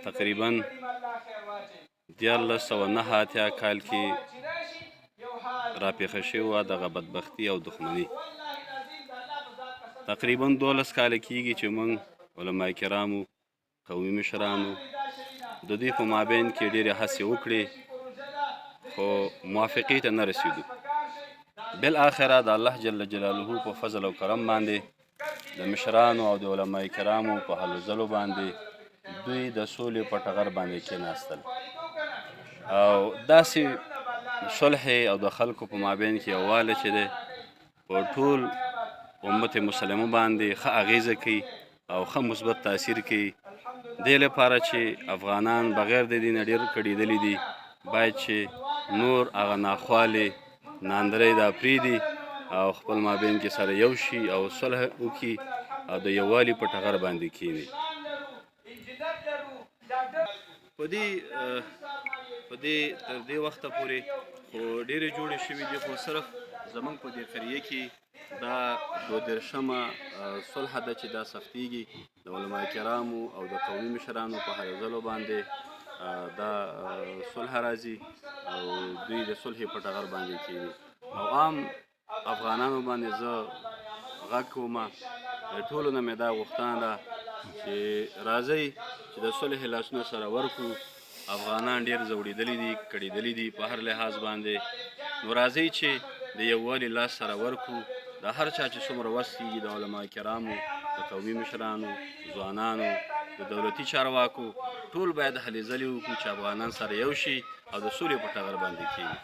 تقریبا 1989 کال کې راپېښه شوې وه دغه بدبختي او دښمني. تقریبا 12 کاله کېږي چې موږ علما کرامو، قومي مشرانو د دوی په مابین کې ډېرې هڅې وکړې، خو موافقې ته نه رسېدو. بالاخره د الله جل جلاله په فضل او کرم باندې د مشرانو او د علما کرامو په هلو ځلو باندې دوی د سولې په ټغر باندې کېناستل او داسې صلح او د خلکو په مابین کې یووالی چې دی په ټول امت مسلمه باندې ښه اغیزه کوي او ښه مثبت تاثیر کوي. دې لپاره چې افغانان بغیر د دې نه ډېر کړېدلي دي، باید چې نور هغه ناخوالې ناندرۍ دا پرېږدي او خپل مابین کې سره یو شي او صلح وکړي او د یووالي په ټغر باندې کښېني. په دې تر دې وخته پورې خو ډېرې جوړې شوي دي، خو صرف زموږ په دې قریه کې دا 32مه صلح ده چې دا سختېږي د علما کرامو او د قومي مشرانو په هلو ځلو باندې دا صلح راځي او دوی د صلح په ټغر باندې کښېني. او عام افغانانو باندې زه غږ کوم، ټولو نه مې دا غوښتنه ده چې راځئ چې د صلح لاسونه سره ورکړو. افغانان ډېر ځورېدلي دي، کړېدلي دي په هر لحاظ باندې، نو راځئ چې د یووالي لاس سره ورکړو. د هر چا چې څومره وس کېږي د علما کرامو، د قومي مشرانو، ځوانانو، د دولتي چارواکو، ټول باید هلې ځلې وکړو چې افغانان سره یو شي او د سولې په ټغر باندې کښېني.